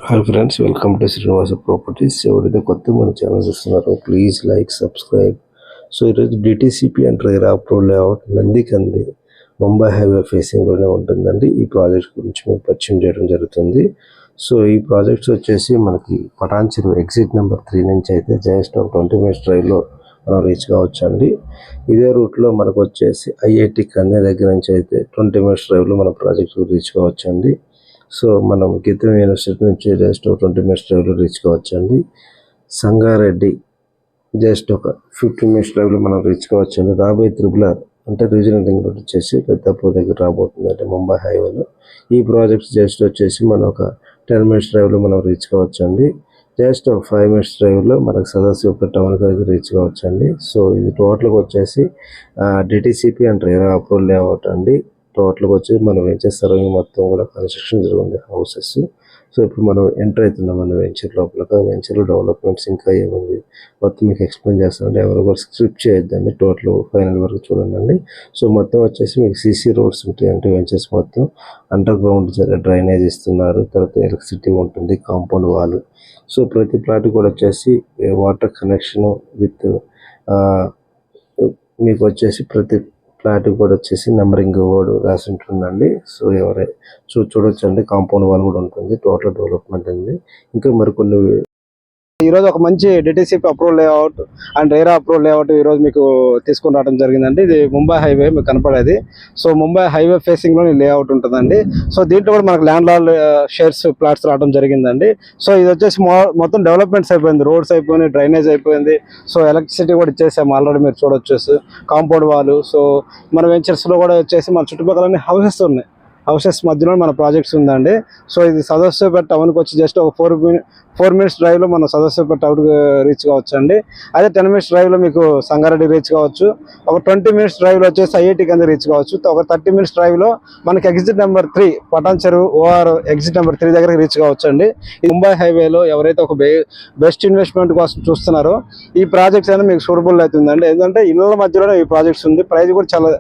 Hi friends, welcome to Srinivasa properties. ఎవరైతే కొత్త మన ఛానల్ చూస్తున్నారో ప్లీజ్ లైక్, సబ్స్క్రైబ్. సో ఈరోజు DTCP and RERA approve layout Nandikandi Mumbai highway ఫేసింగ్లోనే ఉంటుందండి. ఈ ప్రాజెక్ట్ గురించి మేము పరిచయం చేయడం జరుగుతుంది. సో ఈ ప్రాజెక్ట్స్ వచ్చేసి మనకి పటాన్చెరు ఎగ్జిట్ నెంబర్ 3 నుంచి అయితే జస్ట్ 20 minutes డ్రైవ్లో మనం రీచ్ కావచ్చు అండి. ఇదే రూట్లో మనకు వచ్చేసి ఐఐటి కన్నే దగ్గర నుంచి అయితే 20 minutes డ్రైవ్లో మన ప్రాజెక్ట్ రీచ్ కావచ్చు అండి. సో మనం గీతం యూనివర్సిటీ నుంచి జస్ట్ 20 minutes డ్రైవ్లో రీచ్ కావచ్చు అండి. సంగారెడ్డి జస్ట్ ఒక 15 minutes డ్రైవ్లో మనం రీచ్ కావచ్చు అండి. రాబోయే త్రిబులర్ అంటే రీజనల్ రింగ్ రోడ్ వచ్చేసి పెద్దపూర్ దగ్గర రాబోతుంది అంటే ముంబై హైవేలో. ఈ ప్రాజెక్ట్స్ జస్ట్ వచ్చేసి మనం ఒక 10 minutes డ్రైవ్లో మనం రీచ్ కావచ్చు అండి. జస్ట్ ఒక 5 minutes డ్రైవ్లో మనకు సదాశివపేట టౌన్ దగ్గర రీచ్ కావచ్చు అండి. సో ఇది టోటల్గా వచ్చేసి DTCP and RERA approval layout అండి. టోటల్గా వచ్చి మనం వెంచర్ సర్వింగ్ మొత్తం కూడా కన్స్ట్రక్షన్ జరిగింది హౌసెస్. సో ఇప్పుడు మనం ఎంటర్ అవుతున్నాం మన వెంచర్ లోపల. వెంచర్ డెవలప్మెంట్స్ ఇంకా ఏముంది మొత్తం మీకు ఎక్స్ప్లెయిన్ చేస్తానండి. ఎవరు కూడా స్క్రిప్ట్ చేయొద్దండి, టోటల్ ఫైనల్ వరకు చూడండి. సో మొత్తం వచ్చేసి మీకు సీసీ రోడ్స్ ఉంటాయంటే వెంచర్స్ మొత్తం అండర్ గ్రౌండ్ డ్రైనేజ్ ఇస్తున్నారు. తర్వాత ఎలక్ట్రిసిటీ ఉంటుంది, కాంపౌండ్ వాల్. సో ప్రతి ప్లాట్ కూడా వచ్చేసి వాటర్ కనెక్షన్ విత్ మీకు వచ్చేసి ప్రతి ఫ్లాట్ కూడా వచ్చేసి నెంబరింగ్ కూడా రాసి ఉంటుందండి. సో ఎవరై చూడొచ్చండి, కాంపౌండ్ వాల్ కూడా ఉంటుంది. టోటల్ డెవలప్మెంట్ ఉంది. ఇంకా మరికొన్ని ఈరోజు ఒక మంచి DTCP approval layout and RERA approval layout ఈరోజు మీకు తీసుకుని రావడం జరిగిందండి. ఇది ముంబై హైవే మీకు కనపడేది. సో ముంబై హైవే ఫేసింగ్లో లేఅవుట్ ఉంటుందండి. సో దీంట్లో కూడా మనకు ల్యాండ్ లార్డ్ షేర్స్ ప్లాట్స్ రావడం జరిగిందండి. సో ఇది వచ్చేసి మొత్తం డెవలప్మెంట్స్ అయిపోయింది, రోడ్స్ అయిపోయింది, డ్రైనేజ్ అయిపోయింది. సో ఎలక్ట్రిసిటీ కూడా ఇచ్చేసాము ఆల్రెడీ, మీరు చూడొచ్చు కాంపౌండ్ వాళ్ళు. సో మన వెంచర్స్లో కూడా వచ్చేసి మన చుట్టుపక్కల హౌసెస్ ఉన్నాయి. హౌసెస్ మధ్యలో మన ప్రాజెక్ట్స్ ఉందండి. సో ఇది సదస్సుపేట టౌన్కి వచ్చి జస్ట్ ఒక 4 minutes డ్రైవ్లో మనం సదస్సుపేట టౌన్కి రీచ్ కావచ్చు అండి. అదే 10 minutes డ్రైవ్లో మీకు సంగారెడ్డి రీచ్ కావచ్చు. ఒక 20 minutes డ్రైవ్లో వచ్చేసి ఐఐటి కింద రీచ్ కావచ్చు. ఒక 30 minutes డ్రైవ్లో మనకి exit number 3 Patancheru OR exit number 3 దగ్గరికి రీచ్ కావచ్చు అండి. ఈ ముంబై హైవేలో ఎవరైతే ఒక బెస్ట్ ఇన్వెస్ట్మెంట్ కోసం చూస్తున్నారో ఈ ప్రాజెక్ట్స్ అయినా మీకు సూటబుల్ అవుతుందండి. ఎందుకంటే ఇళ్ళ మధ్యలోనే ఈ ప్రాజెక్ట్స్ ఉంది. ప్రైస్ కూడా చాలా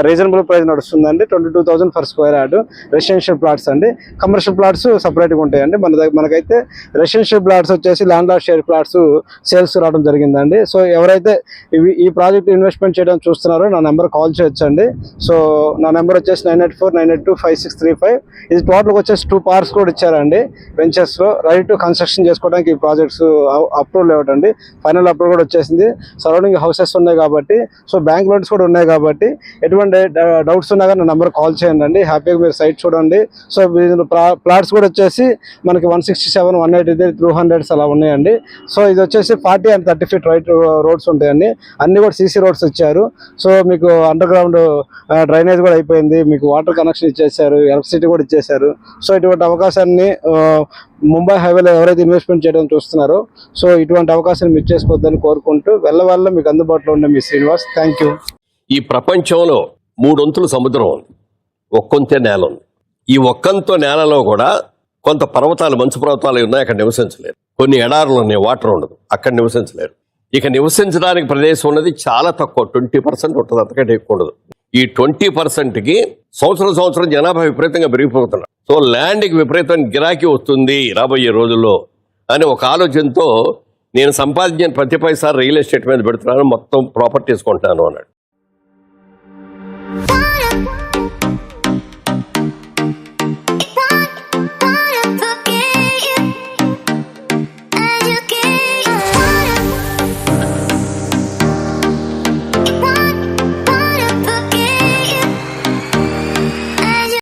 రీజనబుల్ ప్రైస్ నడుస్తుందండి. 22,000 per square yard. Residential plots అండి. కమర్షియల్ ప్లాట్స్ సపరేట్గా ఉంటాయండి. మనకైతే రెసిడెన్షియల్ ప్లాట్స్ వచ్చేసి land lord share plots sales రావడం జరిగిందండి. సో ఎవరైతే ఈ ప్రాజెక్ట్ ఇన్వెస్ట్మెంట్ చేయడం చూస్తున్నారో నా నెంబర్ కాల్ చేయొచ్చండి. సో నా నెంబర్ వచ్చేసి 984-982-5635. ఇది టోటల్గా వచ్చేసి 2 parks కూడా ఇచ్చారండి వెంచర్స్లో. రెడీ టు కన్స్ట్రక్షన్ చేసుకోవడానికి ఈ ప్రాజెక్ట్స్ అప్రూవల్ ఇవ్వటండి. ఫైనల్ అప్రూవల్ కూడా వచ్చేసింది. సరౌండింగ్ హౌసెస్ ఉన్నాయి కాబట్టి, సో బ్యాంక్ లోన్స్ కూడా ఉన్నాయి కాబట్టి ఎటువంటి డౌట్స్ ఉన్నా కానీ నా నెంబర్ కాల్ చేయండి. హ్యాపీగా మీరు సైట్ చూడండి. సో ప్లాట్స్ కూడా వచ్చేసి మనకి 167, 180, 200 అలా ఉన్నాయండి. సో ఇది వచ్చేసి 40 and 30 feet రైట్ రోడ్స్ ఉంటాయండి. అన్ని కూడా సీసీ రోడ్స్ ఇచ్చారు. సో మీకు అండర్ గ్రౌండ్ డ్రైనేజ్ కూడా అయిపోయింది. మీకు వాటర్ కనెక్షన్ ఇచ్చేసారు, ఎలక్ట్రిసిటీ కూడా ఇచ్చేసారు. సో ఇటువంటి అవకాశాన్ని ముంబై హైవేలో ఎవరైతే ఇన్వెస్ట్మెంట్ చేయడం చూస్తున్నారో సో ఇటువంటి అవకాశాన్ని మిస్ చేసుకోవద్దని కోరుకుంటూ వెళ్ళ మీకు అందుబాటులో ఉండే మీ శ్రీనివాస్. Thank you. ఈ ప్రపంచంలో 3 వంతుల సముద్రం ఉంది, ఒక్కొంతే నేల ఉంది. ఈ ఒక్కంతో నేలలో కూడా కొంత పర్వతాలు, మంచు పర్వతాలు ఉన్నాయి, అక్కడ నివసించలేరు. కొన్ని ఎడారులు ఉన్నాయి, వాటర్ ఉండదు, అక్కడ నివసించలేరు. ఇక నివసించడానికి ప్రదేశం ఉన్నది చాలా తక్కువ, 20% ఉంటుంది, అంతకంటే ఎక్కువ ఉండదు. ఈ 20%కి సంవత్సరం జనాభా విపరీతంగా పెరిగిపోతున్నారు. సో ల్యాండ్కి విపరీతం గిరాకీ వస్తుంది రాబోయే రోజుల్లో అని ఒక ఆలోచనతో నేను సంపాదించిన ప్రతి పైసా రియల్ ఎస్టేట్ మీద పెడుతున్నాను, మొత్తం ప్రాపర్టీస్ కొంటాను అన్నాడు.